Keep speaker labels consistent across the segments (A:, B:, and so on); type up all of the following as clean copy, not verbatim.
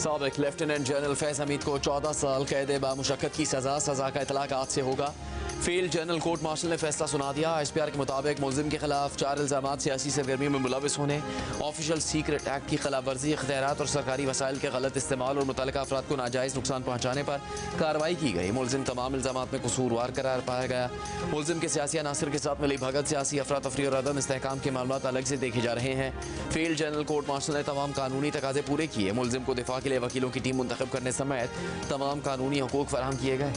A: साबिक lieutenant general फैज़ हमीद को 14 साल कैद बामुशक्कत की सज़ा का इतलाक आज से होगा। फील्ड जनरल कोर्ट मार्शल ने फैसला सुना दिया। ISPR के मुताबिक मुलजिम के खिलाफ 4 इल्ज़ामात सियासी सरगर्मी में मुलविस होने, ऑफिशियल सीक्रेट एक्ट की खिलाफ वर्जी, इख्तियारात और सरकारी वसाइल के गलत इस्तेमाल और मुतल्लिका अफराद को नाजायज़ नुकसान पहुँचाने पर कार्रवाई की गई। मुलजिम तमाम इल्ज़ामात में कसूरवार करार पाया गया। मुलजिम के सियासी अनासर के साथ मिली भगत, सियासी अफरा तफरी और अदम इस्तेहकाम के मामलात अलग से देखे जा रहे हैं। फील्ड जनरल कोर्ट मार्शल ने तमाम कानूनी तकाजे पूरे किए। मुलजिम को दिफा के लिए वकीलों की टीम मुंतखब करने समेत तमाम कानूनी हकूक फराहम किए गए।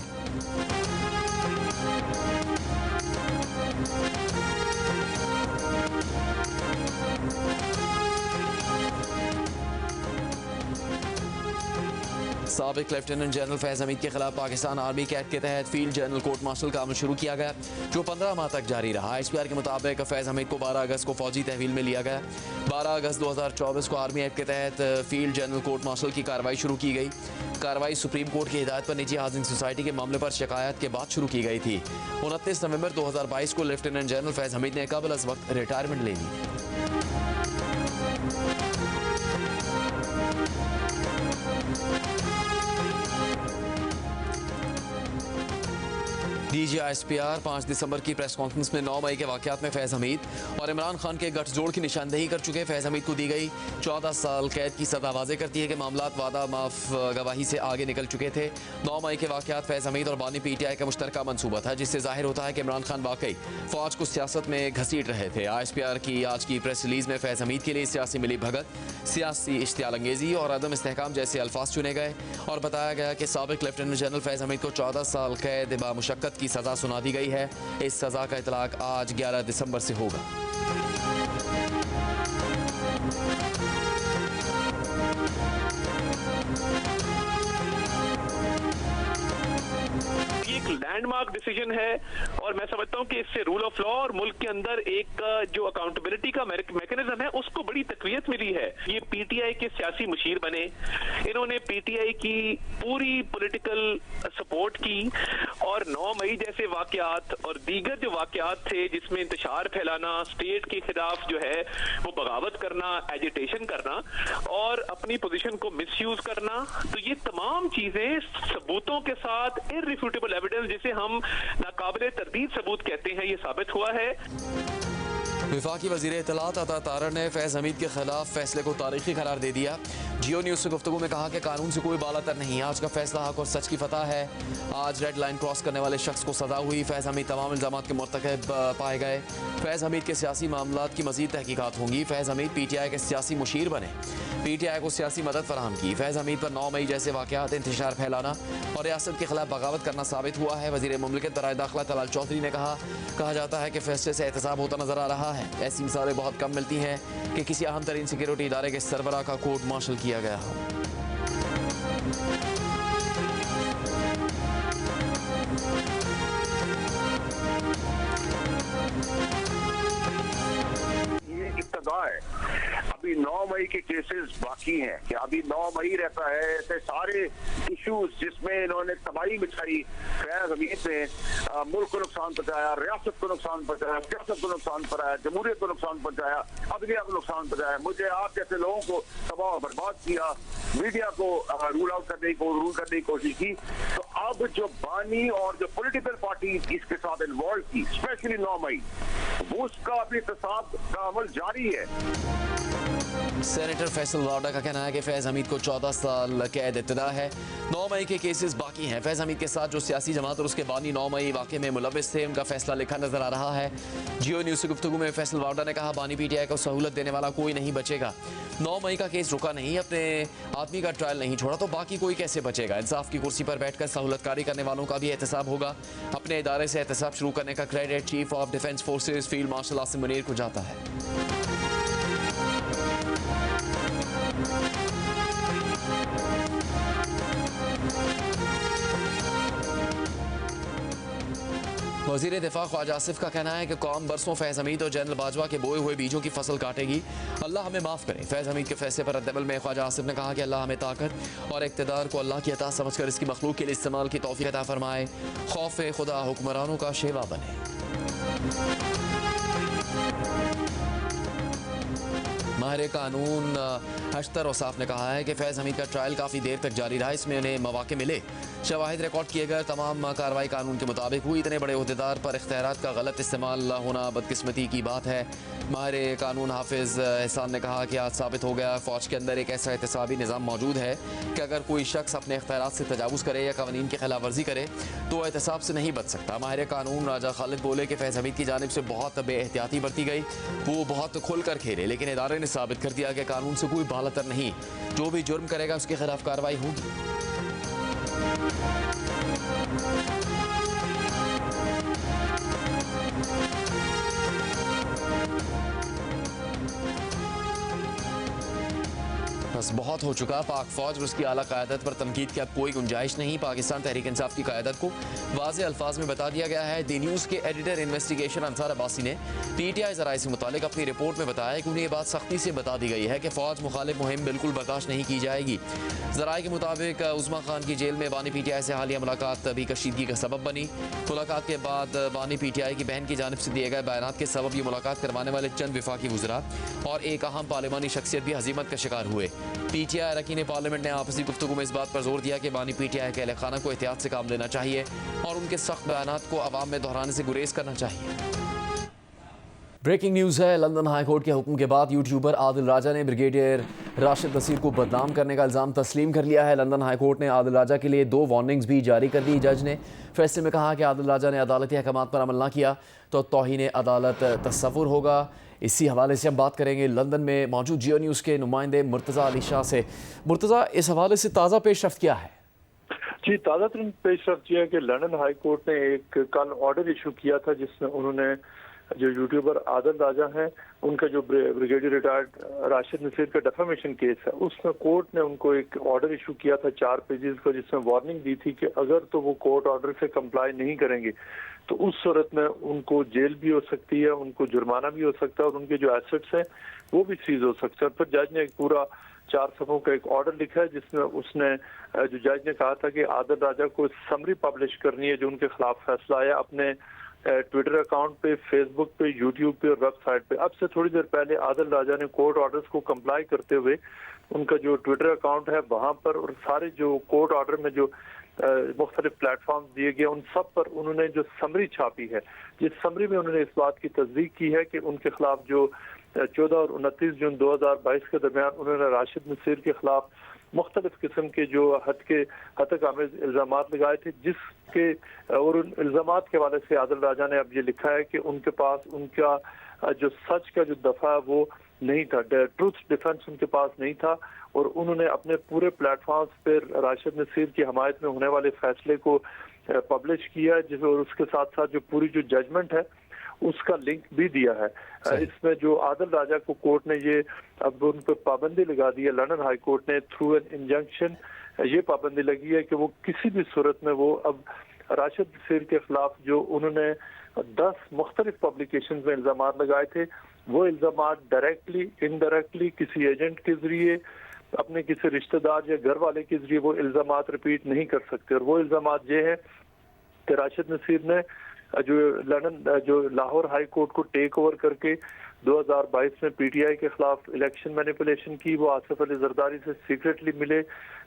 A: साबिक लेफ्टिनेंट जनरल फैज़ हमीद के खिलाफ पाकिस्तान आर्मी के एक्ट के तहत फील्ड जनरल कोर्ट मार्शल का अमल शुरू किया गया, जो 15 माह तक जारी रहा। ISPR के मुताबिक फैज़ हमीद को 12 अगस्त को फौजी तहवील में लिया गया। 12 अगस्त 2024 को आर्मी एक्ट के तहत फील्ड जनरल कोर्ट मार्शल की कार्रवाई शुरू की गई। कार्रवाई सुप्रीम कोर्ट की हिदायत पर निजी हाउसिंग सोसाइटी के मामले पर शिकायत के बाद शुरू की गई थी। 29 नवंबर 2022 को लेफ्टिनेंट जनरल फैज़ हमीद ने कबल अज़ वक्त रिटायरमेंट ले ली। DG ISPR 5 दिसंबर की प्रेस कॉन्फ्रेंस में 9 मई के वाक़यात में फैज़ हमीद और इमरान खान के गठजोड़ की निशानदेही कर चुके फैज़ हमीद को दी गई 14 साल कैद की सज़ा वाज़े करती है कि मामलात वादा माफ गवाही से आगे निकल चुके थे। 9 मई के वाक़यात फैज़ हमीद और बानी PTI का मुश्तरका मनसूबा था, जिससे जाहिर होता है कि इमरान खान वाकई फ़ौज को सियासत में घसीट रहे थे। ISPR की आज की प्रेस रिलीज़ में फैज़ हमीद के लिए सियासी मिली भगत, सियासी इश्तियाल अंगेज़ी और अदम इस्तेहकाम जैसे अल्फाज चुने गए और बताया गया कि साबिक लेफ्टिनेंट जनरल फैज़ हमीद को 14 साल कैद बामुशक्कत की सज़ा सुना दी गई है। इस सज़ा का इतलाक आज 11 दिसंबर से होगा।
B: एक लैंडमार्क डिसीजन है और मैं समझता हूं कि इससे रूल ऑफ लॉ और मुल्क के अंदर एक जो अकाउंटेबिलिटी का मैकेनिज्म है उसको बड़ी तकवीयत मिली है। ये PTI के सियासी मुशीर बने, इन्होंने PTI की पूरी पॉलिटिकल सपोर्ट की और 9 मई जैसे वाकयात और दीगर जो वाकयात थे जिसमें इंतशार फैलाना, स्टेट के खिलाफ जो है वो बगावत करना, एजिटेशन करना और अपनी पोजीशन को मिसयूज करना, तो ये तमाम चीजें सबूतों के साथ इररिफ्यूटेबल एविडेंस जिसे हम नाकाबिले तरदीद सबूत कहते हैं, ये साबित हुआ है।
A: वफाकी वज़ीर इत्तलात अता तारड़ ने फैज़ हमीद के खिलाफ फैसले को तारीखी करार दे दिया। जियो न्यूज़ से गुफ्तगू में कहा कि कानून से कोई बालातर नहीं, आज का फैसला हक और सच की फतह है। आज रेड लाइन क्रॉस करने वाले शख्स को सज़ा हुई। फैज़ हमीद तमाम इल्ज़ामात के मुर्तकब पाए गए। फैज़ हमीद के सियासी मामलात की मज़ीद तहकीकात होंगी। फैज़ हमीद PTI के सियासी मुशीर बने, PTI को सियासी मदद फराहम की। फैज़ हमीद पर 9 मई जैसे वाक़यात, इंतशार फैलाना और रियासत के खिलाफ बगावत करना साबित हुआ है। वज़ीर मुमलिकत बराए दाखिला तलाल चौधरी ने कहा जाता है कि फैसले से एहतसाब होता नजर आ रहा है। ऐसी मिसालें बहुत कम मिलती हैं कि किसी अहम तरीन सिक्योरिटी इदारे के सरबराह का कोर्ट मार्शल किया गया हो।
C: इब्तदा है, अभी 9 मई के केसेस बाकी हैं कि अभी 9 मई रहता है। ऐसे सारे इश्यूज जिसमें इन्होंने तबाही मचाई, फैज़ हमीद ने मुल्क को नुकसान पहुंचाया, रियासत को नुकसान पहुंचाया, सियासत को नुकसान पहुंचाया, जमहूरियत को नुकसान पहुंचाया, अदलिया को नुकसान पहुंचाया, मुझे आप जैसे लोगों को तबाह बर्बाद किया, मीडिया को रूल आउट करने की कोशिश की। तो अब जो बानी और जो पॉलिटिकल पार्टी इसके साथ इन्वॉल्व थी, स्पेशली 9 मई, उसका अभी एहतसाब का अमल जारी है।
A: सेनेटर फैसल वाडा का कहना है कि फैज़ हमीद को 14 साल कैद इब्तिदा है। 9 मई के केसेस बाकी हैं। फैज़ हमीद के साथ जो सियासी जमात और उसके बानी 9 मई वाक़े में मुलविस थे, उनका फैसला लिखा नजर आ रहा है। जियो न्यूज़ से गुफ्तगू में फैसल वाडा ने कहा, बानी PTI को सहूलत देने वाला कोई नहीं बचेगा। 9 मई का केस रुका नहीं, अपने आदमी का ट्रायल नहीं छोड़ा, तो बाकी कोई कैसे बचेगा। इंसाफ की कुर्सी पर बैठकर सहूलतकारी करने वालों का भी एहतसाब होगा। अपने इदारे से एहतसाब शुरू करने का credit chief of defence forces field marshal Asim Munir को जाता है। वज़ीर दिफा ख्वाजा आसिफ का कहना है कि कौम बरसों फैज़ हमीद और जनरल बाजवा के बोए हुए बीजों की फसल काटेगी। अल्लाह हमें माफ़ करे। फैज़ हमीद के फैसले पर रद्दअमल में ख्वाजा आसिफ ने कहा कि अल्लाह हमें ताकत और इक़्तिदार को अल्लाह की अता समझकर इसकी मखलूक के लिए इस्तेमाल की तौफ़ीक़ अता फरमाए। खौफ खुदा हुक्मरानों का शेवा बने। माहिर कानून अख्तर औसाफ ने कहा है कि फैज़ हमीद का ट्रायल काफ़ी देर तक जारी रहा, इसमें उन्हें मौके मिले, शवाहिद रिकॉर्ड किए गए, तमाम कार्रवाई कानून के मुताबिक हुई। इतने बड़े अहदेदार पर इख्तियारात का गलत इस्तेमाल होना बदकिस्मती की बात है। माहिर कानून हाफिज़ एहसान ने कहा कि आज साबित हो गया फ़ौज के अंदर एक ऐसा एहतसाबी निज़ाम मौजूद है कि अगर कोई शख्स अपने इख्तियारात से तजावुज़ करे या कानून की खिलाफ वर्जी करे तो एहतसाब से नहीं बच सकता। माहिर कानून राजा खालिद बोले कि फैज़ हमीद की जानिब से बहुत बेएहतियाती बरती गई, वो बहुत खुल कर खेले, लेकिन इदारे ने साबित कर दिया कि कानून से कोई बालातर नहीं, जो भी जुर्म करेगा उसके खिलाफ कार्रवाई होगी। बस बहुत हो चुका, पाक फौज और उसकी आला क़यादत पर तनकीद की अब कोई गुंजाइश नहीं। पाकिस्तान तहरीक इंसाफ की क़यादत को वाज़ेह अल्फाज में बता दिया गया है। दी न्यूज़ के एडिटर इन्वेस्टिगेशन अंसार अब्बासी ने PTI ज़राए से मुतालिक अपनी रिपोर्ट में बताया कि उन्हें ये बात सख्ती से बता दी गई है कि फ़ौज मुखालिफ मुहिम बिल्कुल बर्दाश्त नहीं की जाएगी। ज़राए के मुताबिक उज़्मा खान की जेल में बानी PTI से हालिया मुलाकात भी कशीदगी का सबब बनी। मुलाकात के बाद बानी PTI की बहन की जानिब से दिए गए बयानात के सबब ये मुलाकात करवाने वाले चंद वफाकी वज़रा और एक अहम पार्लिमानी शख्सियत भी हज़ीमत का शिकार हुए। PTI अरकान पार्लियामेंट ने आपसी गुफ्तगू में इस बात पर जोर दिया कि बानी PTI के अहल खाना को एहतियात से काम लेना चाहिए और उनके सख्त बयानात को अवाम में दोहराने से गुरेज करना चाहिए। ब्रेकिंग न्यूज़ है, लंदन हाई कोर्ट के हुक्म के बाद यूट्यूबर आदिल राजा ने ब्रिगेडियर राशिद नसीर को बदनाम करने का इल्ज़ाम तस्लीम कर लिया है। लंदन हाई कोर्ट ने आदिल राजा के लिए 2 वार्निंग्स भी जारी कर दी। जज ने फैसले में कहा कि आदिल राजा ने अदालती अहकामात पर अमल ना किया तो तौहीन अदालत तस्वुर होगा। इसी हवाले से हम बात करेंगे लंदन में मौजूद जियो न्यूज़ के नुमाइंदे मुर्तज़ा अली शाह से। मुर्तज़ा, इस हवाले से ताज़ा पेशरफ्त क्या है?
D: जी, ताज़ा तरीन पेशरफ्त यह है कि लंदन हाई कोर्ट ने एक कल ऑर्डर इशू किया था जिसमें उन्होंने जो यूट्यूबर आदिल राजा हैं उनका जो ब्रिगेडियर रिटायर्ड राशिद नसीर का डेफेमेशन केस है उसमें कोर्ट ने उनको एक ऑर्डर इशू किया था 4 पेजेस का, जिसमें वार्निंग दी थी कि अगर तो वो कोर्ट ऑर्डर से कंप्लाई नहीं करेंगे तो उस सूरत में उनको जेल भी हो सकती है, उनको जुर्माना भी हो सकता है और उनके जो एसेट्स हैं वो भी सीज हो सकते हैं। फिर जज ने एक पूरा 4 सफ़ों का एक ऑर्डर लिखा है जिसमें उसने जो जज ने कहा था कि आदिल राजा को समरी पब्लिश करनी है जो उनके खिलाफ फैसला आया अपने ट्विटर अकाउंट पे, फेसबुक पे, यूट्यूब पे और वेबसाइट पे। अब से थोड़ी देर पहले आदिल राजा ने कोर्ट ऑर्डर्स को कंप्लाई करते हुए उनका जो ट्विटर अकाउंट है वहां पर और सारे जो कोर्ट ऑर्डर में जो मुख्तलिफ प्लेटफॉर्म दिए गए उन सब पर उन्होंने जो समरी छापी है, जिस समरी में उन्होंने इस बात की तस्दीक की है कि उनके खिलाफ जो 14 और 29 जून 2022 के दरमियान उन्होंने राशिद नसीर के खिलाफ मुख्तलिफ किस्म के जो हतक आमेज इल्ज़ाम लगाए थे, जिसके और उन इल्ज़ाम के हवाले से आदिल राजा ने अब ये लिखा है कि उनके पास उनका जो सच का जो दफ़ा है वो नहीं था, ट्रूथ डिफेंस उनके पास नहीं था और उन्होंने अपने पूरे प्लेटफॉर्म्स पर राशिद नसीर की हमायत में होने वाले फैसले को पब्लिश किया, जिस और उसके साथ साथ जो पूरी जो जजमेंट है उसका लिंक भी दिया है। इसमें जो आदिल राजा को कोर्ट ने ये अब उन पर पाबंदी लगा दी है, लंदन हाई कोर्ट ने थ्रू एन इंजंक्शन ये पाबंदी लगी है कि वो किसी भी सूरत में वो अब राशिद नसीर के खिलाफ जो उन्होंने 10 मुख्तलिफ पब्लिकेशन में इल्ज़ाम लगाए थे वो इल्ज़ाम डायरेक्टली इनडायरेक्टली किसी एजेंट के जरिए अपने किसी रिश्तेदार या घर वाले के जरिए वो इल्ज़ाम रिपीट नहीं कर सकते। और वो इल्ज़ाम ये है कि राशिद नसीर ने जो लाहौर हाई कोर्ट को टेक ओवर करके 2022 में PTI के खिलाफ इलेक्शन मैनिपुलेशन की, वो आसिफ अली जरदारी से सीक्रेटली मिले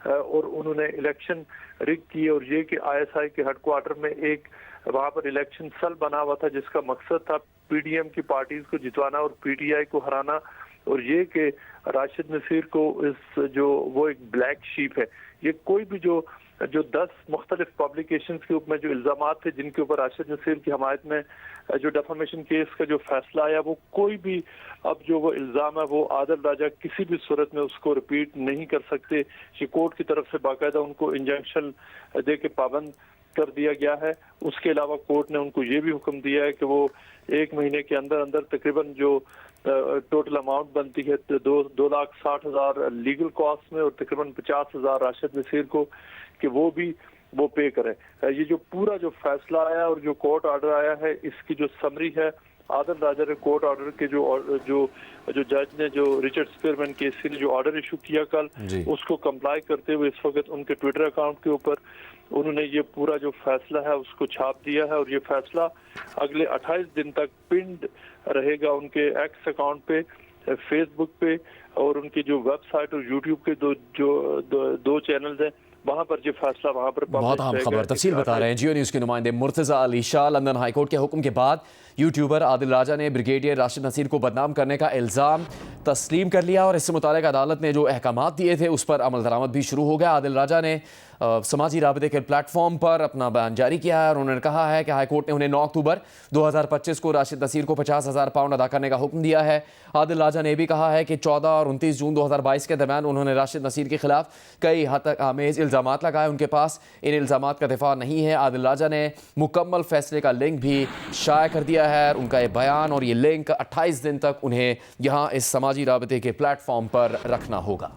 D: और उन्होंने इलेक्शन रिग की और ये कि ISI के हेडक्वार्टर में एक वहाँ पर इलेक्शन सेल बना हुआ था जिसका मकसद था PDM की पार्टीज को जितवाना और PTI को हराना, और ये कि राशिद नसीर को इस जो वो एक ब्लैक शीप है, ये कोई भी जो 10 मुख्तलिफ पब्लिकेशन के ऊपर जो इल्ज़ाम थे जिनके ऊपर राशिद नसीर की हमायत में जो डेफेमेशन केस का जो फैसला आया वो कोई भी अब जो वो इल्ज़ाम है वो आदिल राजा किसी भी सूरत में उसको रिपीट नहीं कर सकते। ये कोर्ट की तरफ से बाकायदा उनको इंजंक्शन दे के पाबंद कर दिया गया है। उसके अलावा कोर्ट ने उनको ये भी हुक्म दिया है कि वो 1 महीने के अंदर अंदर तकरीबन जो टोटल अमाउंट बनती है 2,60,000 लीगल कॉस्ट में और तकरीबन 50,000 राशिद नसीर को कि वो भी वो पे करें। ये जो पूरा जो फैसला आया और जो कोर्ट ऑर्डर आया है इसकी जो समरी है, आदिल राजा ने कोर्ट ऑर्डर के जो जज ने जो रिचर्ड स्पीयरमैन केस ने जो ऑर्डर इशू किया कल उसको कंप्लाई करते हुए इस वक्त उनके ट्विटर अकाउंट के ऊपर उन्होंने ये पूरा जो फैसला है उसको छाप दिया है और ये फैसला अगले 28 दिन तक पिंड रहेगा उनके एक्स अकाउंट पे फेसबुक पे और उनकी जो वेबसाइट और यूट्यूब के दो चैनल्स हैं, वहां पर जो फैसला वहां पर
A: बहुत अहम खबर तफसील बता रहे हैं जियो न्यूज़ के नुमाइंदे मुर्तज़ा अली शाह। लंदन हाईकोर्ट के हुक्म के बाद यूट्यूबर आदिल राजा ने ब्रिगेडियर राशिद नसीर को बदनाम करने का इल्ज़ाम तस्लीम कर लिया और इससे मुताल्लिक़ अदालत ने जो अहकामात दिए थे उस पर अमल दरामद भी शुरू हो गया। आदिल राजा ने समाजी राबते के प्लेटफॉर्म पर अपना बयान जारी किया है और उन्होंने कहा है कि हाईकोर्ट ने उन्हें 9 अक्टूबर 2025 को राशिद नसीर को 50,000 पाउंड अदा करने का हुक्म दिया है। आदिल राजा ने भी कहा है कि 14 और 29 जून 2022 के दरमियान उन्होंने राशिद नसीर के खिलाफ कई हद तक आमेज इल्ज़ामात लगाए, उनके पास इन इल्ज़ामात का दिफा नहीं है। आदिल राजा ने मुकम्मल फैसले का लिंक भी शाया कर दिया है। उनका ये बयान और ये लिंक 28 दिन तक उन्हें यहाँ इस समाजी राबते के प्लेटफॉर्म पर रखना होगा।